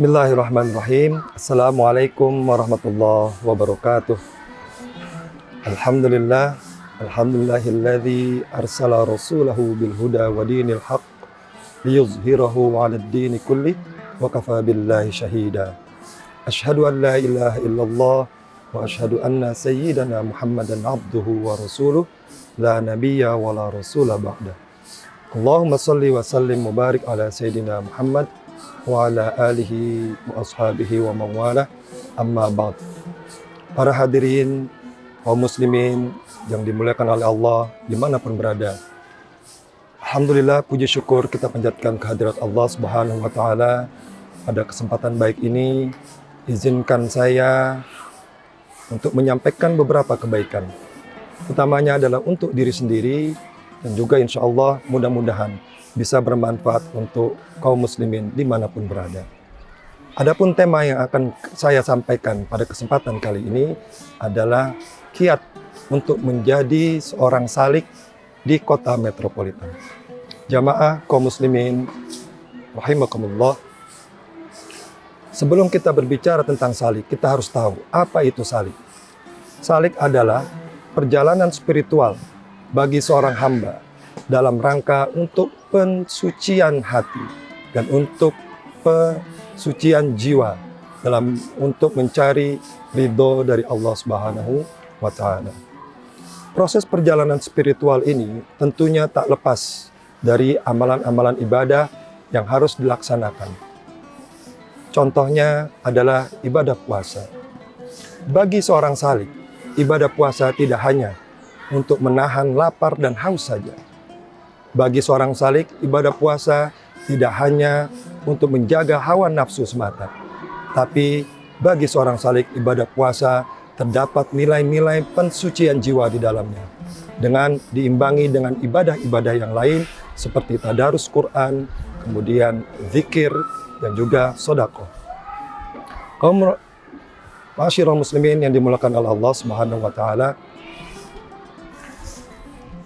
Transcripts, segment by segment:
Bismillahirrahmanirrahim. Assalamualaikum warahmatullahi wabarakatuh. Alhamdulillah, alhamdulillahilladzi arsala rasulahu bil huda wa dinil haq liyuzhirahu 'alad dini kulli wa kafa billahi syahida. Asyhadu an la ilaha illallah wa asyhadu anna sayyidana Muhammadan abduhu wa rasuluh la nabiyya wa la rasula ba'da. Allahumma shalli wa sallim mubarik ala sayyidina Muhammad wa ala alihi wa ashabihi wa mawala amma ba'd. Para hadirin kaum muslimin yang dimuliakan oleh Allah dimanapun berada, alhamdulillah, puji syukur kita panjatkan kehadirat Allah Subhanahu wa Ta'ala. Pada kesempatan baik ini, izinkan saya untuk menyampaikan beberapa kebaikan. Utamanya adalah untuk diri sendiri dan juga insya Allah mudah-mudahan bisa bermanfaat untuk kaum muslimin dimanapun berada. Adapun tema yang akan saya sampaikan pada kesempatan kali ini adalah kiat untuk menjadi seorang salik di kota metropolitan. Jamaah kaum muslimin rahimakumullah, sebelum kita berbicara tentang salik, kita harus tahu apa itu salik. Salik adalah perjalanan spiritual bagi seorang hamba dalam rangka untuk pensucian hati dan untuk pensucian jiwa, untuk mencari ridho dari Allah Subhanahu wa Ta'ala. Proses perjalanan spiritual ini tentunya tak lepas dari amalan-amalan ibadah yang harus dilaksanakan. Contohnya adalah ibadah puasa. Bagi seorang salik, ibadah puasa tidak hanya untuk menahan lapar dan haus saja. Bagi seorang salik, ibadah puasa tidak hanya untuk menjaga hawa nafsu semata, tapi bagi seorang salik, ibadah puasa terdapat nilai-nilai pensucian jiwa di dalamnya, dengan diimbangi dengan ibadah-ibadah yang lain seperti tadarus Quran, kemudian zikir, dan juga sedekah. Kaum ma'asyiral muslimin yang dimuliakan oleh Allah Subhanahu wa Ta'ala,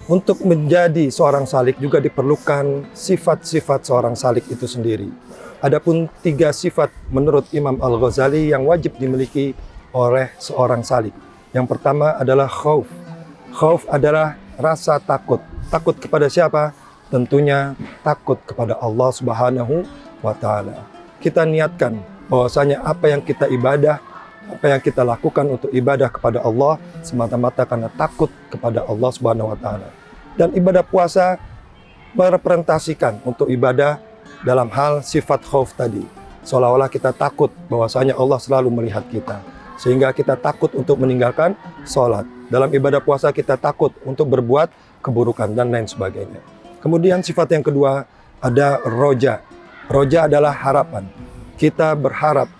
untuk menjadi seorang salik juga diperlukan sifat-sifat seorang salik itu sendiri. Adapun 3 sifat menurut Imam Al-Ghazali yang wajib dimiliki oleh seorang salik. Yang pertama adalah khauf. Khauf adalah rasa takut. Takut kepada siapa? Tentunya takut kepada Allah Subhanahu wa Ta'ala. Kita niatkan bahwasanya apa yang kita ibadah, apa yang kita lakukan untuk ibadah kepada Allah semata-mata karena takut kepada Allah Subhanahu wa Ta'ala. Dan ibadah puasa merepresentasikan untuk ibadah dalam hal sifat khauf tadi. Seolah-olah kita takut bahwasanya Allah selalu melihat kita, sehingga kita takut untuk meninggalkan sholat. Dalam ibadah puasa kita takut untuk berbuat keburukan dan lain sebagainya. Kemudian sifat yang kedua ada roja. Roja adalah harapan. Kita berharap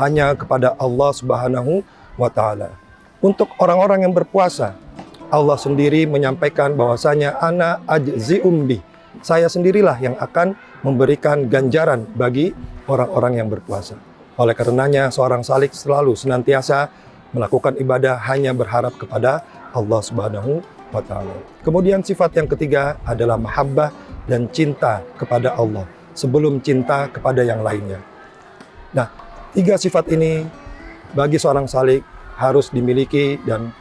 hanya kepada Allah Subhanahu wa Ta'ala. Untuk orang-orang yang berpuasa, Allah sendiri menyampaikan bahwasanya ana ajzi'um bih. Saya sendirilah yang akan memberikan ganjaran bagi orang-orang yang berpuasa. Oleh karenanya seorang salik selalu senantiasa melakukan ibadah hanya berharap kepada Allah Subhanahu wa Ta'ala. Kemudian sifat yang ketiga adalah mahabbah dan cinta kepada Allah sebelum cinta kepada yang lainnya. Nah, 3 sifat ini bagi seorang salik harus dimiliki dan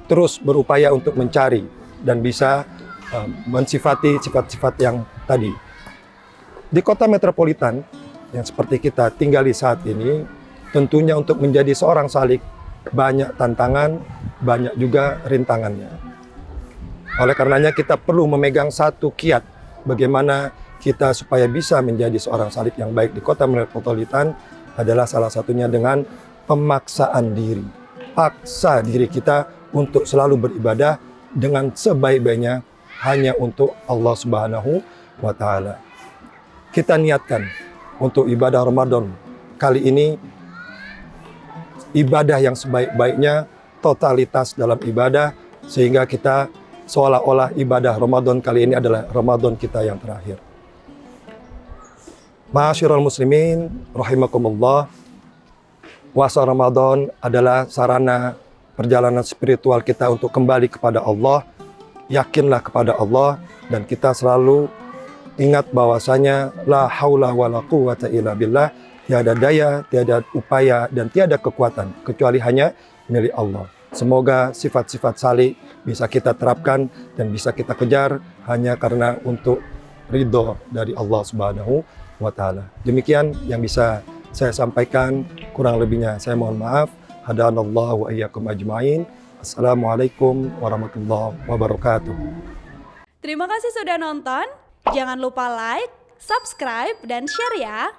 terus berupaya untuk mencari dan bisa mensifati sifat-sifat yang tadi. Di kota metropolitan yang seperti kita tinggali saat ini, tentunya untuk menjadi seorang salik banyak tantangan, banyak juga rintangannya. Oleh karenanya kita perlu memegang satu kiat bagaimana kita supaya bisa menjadi seorang salik yang baik di kota metropolitan adalah salah satunya dengan pemaksaan diri. Paksa diri kita untuk selalu beribadah dengan sebaik-baiknya hanya untuk Allah Subhanahu wa Ta'ala. Kita niatkan untuk ibadah Ramadan kali ini, ibadah yang sebaik-baiknya, totalitas dalam ibadah, sehingga kita seolah-olah ibadah Ramadan kali ini adalah Ramadan kita yang terakhir. Ma'asyiral muslimin rahimakumullah, puasa Ramadan adalah sarana perjalanan spiritual kita untuk kembali kepada Allah. Yakinlah kepada Allah dan kita selalu ingat bahwasanya la haula wala quwata illa billah, Tiada daya, tiada upaya, dan tiada kekuatan kecuali hanya milik Allah. Semoga sifat-sifat salih bisa kita terapkan dan bisa kita kejar hanya karena untuk ridho dari Allah Subhanahu wa Ta'ala. Demikian yang bisa saya sampaikan, kurang lebihnya saya mohon maaf. Hadanallahu wa iyyakum ajmain. Assalamualaikum warahmatullahi wabarakatuh. Terima kasih sudah nonton. Jangan lupa like, subscribe, dan share ya.